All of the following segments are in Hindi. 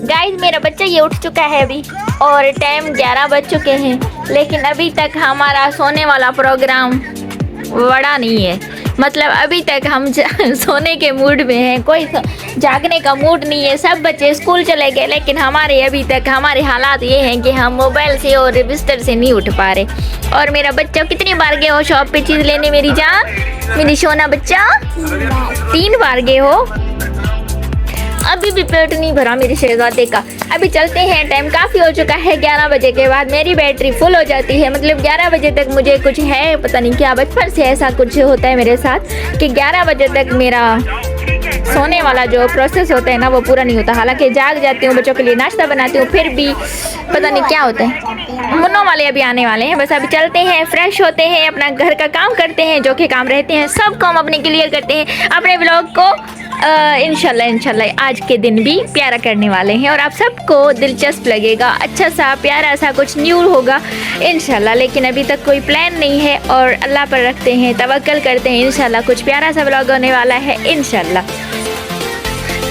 गाइस मेरा बच्चा ये उठ चुका है अभी और टाइम 11 बज चुके हैं, लेकिन अभी तक हमारा सोने वाला प्रोग्राम बड़ा नहीं है। मतलब अभी तक हम सोने के मूड में हैं, कोई जागने का मूड नहीं है। सब बच्चे स्कूल चले गए, लेकिन हमारे अभी तक हमारे हालात ये हैं कि हम मोबाइल से और बिस्तर से नहीं उठ पा रहे। और मेरा बच्चा कितनी बार गए हो शॉप पे चीज़ लेने मेरी जान, मेरी सोना बच्चा? 3 बार गए हो। अभी भी पेट नहीं भरा मेरे शहजादे का। अभी चलते हैं, टाइम काफ़ी हो चुका है। 11 बजे के बाद मेरी बैटरी फुल हो जाती है। मतलब 11 बजे तक मुझे कुछ है, पता नहीं क्या, बचपन से ऐसा कुछ होता है मेरे साथ कि 11 बजे तक मेरा सोने वाला जो प्रोसेस होता है ना वो पूरा नहीं होता। हालांकि जाग जाती हूँ, बच्चों के लिए नाश्ता बनाती हूँ, फिर भी पता नहीं क्या होता है। मुन्नों वाले अभी आने वाले हैं, बस अभी चलते हैं, फ्रेश होते हैं, अपना घर का काम करते हैं, जो कि काम रहते हैं सब काम अपने क्लियर करते हैं। अपने ब्लॉग को इंशाल्लाह आज के दिन भी प्यारा करने वाले हैं और आप सबको दिलचस्प लगेगा, अच्छा सा प्यारा सा कुछ न्यू होगा इंशाल्लाह। लेकिन अभी तक कोई प्लान नहीं है और अल्लाह पर रखते हैं, तवक्कल करते हैं, इंशाल्लाह कुछ प्यारा सा ब्लॉग होने वाला है इंशाल्लाह।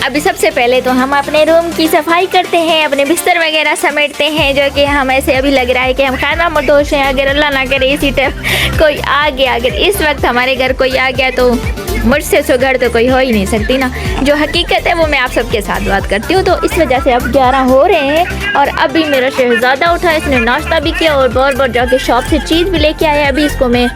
अभी सबसे पहले तो हम अपने रूम की सफाई करते हैं, अपने बिस्तर वगैरह समेटते हैं, जो कि हम ऐसे अभी लग रहा है कि हम खाना मदोश हैं। अगर अल्लाह ना करे इसी टाइम कोई आ गया, अगर इस वक्त हमारे घर कोई आ गया तो मुझसे सुघड़ तो कोई हो ही नहीं सकती ना। जो हकीकत है वो मैं आप सबके साथ बात करती हूँ। तो इस वजह से अब 11 हो रहे हैं और अभी मेरा शहजादा उठा, इसने नाश्ता भी किया और बार जाके शॉप से चीज़ भी लेके आया। अभी इसको मैं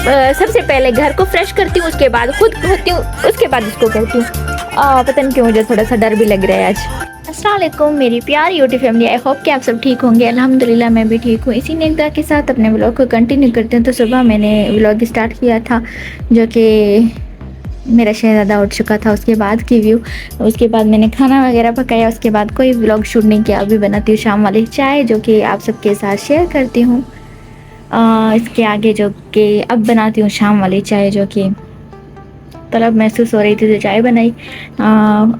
सबसे पहले घर को फ्रेश करती हूँ, उसके बाद खुद होती हूँ, उसके बाद इसको करती हूँ। पता नहीं क्यों मुझे थोड़ा सा डर भी लग रहा है आज। अस्सलाम वालेकुम मेरी प्यारी यूट्यूब फैमिली, आई होप कि आप सब ठीक होंगे। अल्हम्दुलिल्लाह मैं भी ठीक हूँ। इसी नेकदा के साथ अपने व्लॉग को कंटिन्यू करते हैं। तो सुबह मैंने व्लॉग स्टार्ट किया था, जो कि मेरा शहजादा उठ चुका था, उसके बाद की व्यू। उसके बाद मैंने खाना वगैरह पकाया, उसके बाद कोई व्लॉग शूट नहीं किया। अभी बनाती हूँ शाम वाली चाय, जो कि आप सबके साथ शेयर करती हूँ। इसके आगे जो कि अब बनाती हूँ शाम वाली चाय, जो कि तलब महसूस हो रही थी तो चाय बनाई।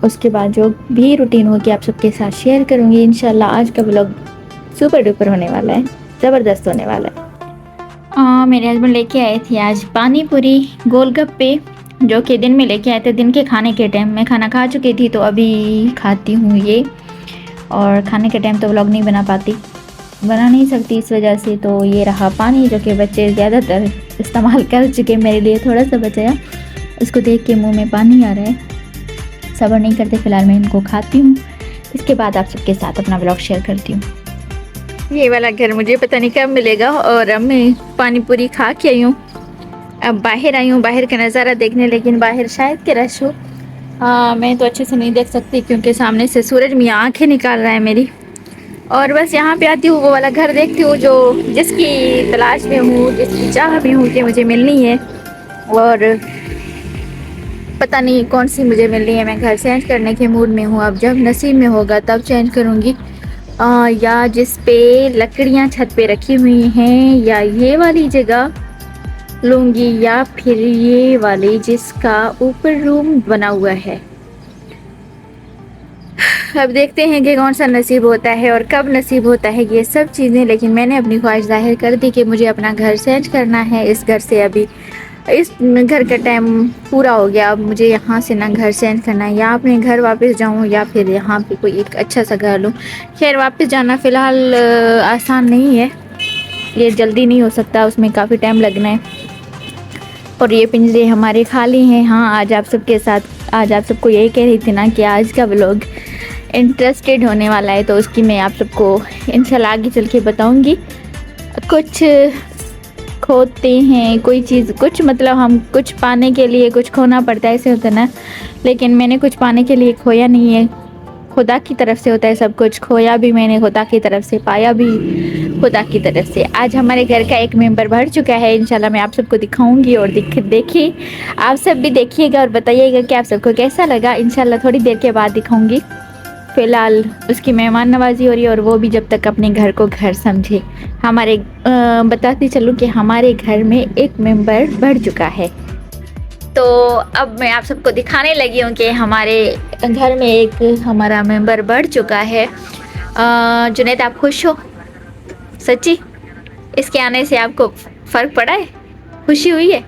उसके बाद जो भी रूटीन होगी आप सबके साथ शेयर करूँगी इंशाल्लाह। आज का व्लॉग सुपर डुपर होने वाला है, ज़बरदस्त होने वाला है। मेरे हस्बैंड लेके आए थे आज पानी पूरी गोलगप्पे, जो कि दिन में लेके आए थे। दिन के खाने के टाइम मैं खाना खा चुकी थी, तो अभी खाती हूँ ये। और खाने के टाइम तो व्लॉग नहीं बना नहीं सकती इस वजह से। तो ये रहा पानी, जो कि बच्चे ज़्यादातर इस्तेमाल कर चुके, मेरे लिए थोड़ा सा बचाया। इसको देख के मुंह में पानी आ रहा है, सब्र नहीं करते। फ़िलहाल मैं इनको खाती हूँ, इसके बाद आप सबके साथ अपना ब्लॉग शेयर करती हूँ। ये वाला घर मुझे पता नहीं कब मिलेगा। और अब मैं पानी पूरी खा के आई हूँ, अब बाहर आई हूँ बाहर का नज़ारा देखने, लेकिन बाहर शायद के रश हो। मैं तो अच्छे से नहीं देख सकती क्योंकि सामने से सूरज मियाँ आँखें निकाल रहा है मेरी। और बस यहाँ पे आती हूँ, वो वाला घर देखती हूँ जो जिसकी तलाश में हूँ, जिसकी चाह भी हूँ कि मुझे मिलनी है। और पता नहीं कौन सी मुझे मिलनी है। मैं घर चेंज करने के मूड में हूँ, अब जब नसीब में होगा तब चेंज करूँगी। या जिस पे लकड़ियाँ छत पे रखी हुई हैं, या ये वाली जगह लूँगी, या फिर ये वाली जिसका ऊपर रूम बना हुआ है। अब देखते हैं कि कौन सा नसीब होता है और कब नसीब होता है ये सब चीज़ें। लेकिन मैंने अपनी ख्वाहिश जाहिर कर दी कि मुझे अपना घर चेंज करना है। इस घर से अभी इस घर का टाइम पूरा हो गया, अब मुझे यहाँ से ना घर चेंज करना है, या अपने घर वापस जाऊँ या फिर यहाँ पे कोई एक अच्छा सा घर लूँ। खैर वापस जाना फ़िलहाल आसान नहीं है, ये जल्दी नहीं हो सकता, उसमें काफ़ी टाइम लगना है। और ये पिंजरे हमारे खाली हैं। हाँ, आज आप सबको यही कह रही थी ना कि आज का व्लॉग इंटरेस्टेड होने वाला है, तो उसकी मैं आप सबको इंशाल्लाह आगे चल के बताऊँगी। कुछ खोते हैं कोई चीज़, कुछ मतलब हम कुछ पाने के लिए कुछ खोना पड़ता है, ऐसे होता है ना। लेकिन मैंने कुछ पाने के लिए खोया नहीं है, खुदा की तरफ से होता है सब कुछ। खोया भी मैंने खुदा की तरफ से, पाया भी खुदा की तरफ से। आज हमारे घर का एक मेंबर बढ़ चुका है, इंशाल्लाह मैं आप सबको दिखाऊंगी। और देखिए आप सब भी देखिएगा और बताइएगा कि आप सबको कैसा लगा। इंशाल्लाह थोड़ी देर के बाद दिखाऊंगी। फ़िलहाल उसकी मेहमान नवाजी हो रही है, और वो भी जब तक अपने घर को घर समझे। हमारे बताती चलूँ कि हमारे घर में एक मेंबर बढ़ चुका है। तो अब मैं आप सबको दिखाने लगी हूँ कि हमारे घर में एक हमारा मेंबर बढ़ चुका है। जुनैद आप खुश हो? सच्ची इसके आने से आपको फ़र्क पड़ा है, खुशी हुई है?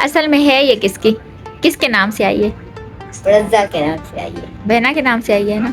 असल में है ये किसके नाम से आई है? रज़ा के नाम से आई है, बहना के नाम से आई है ना।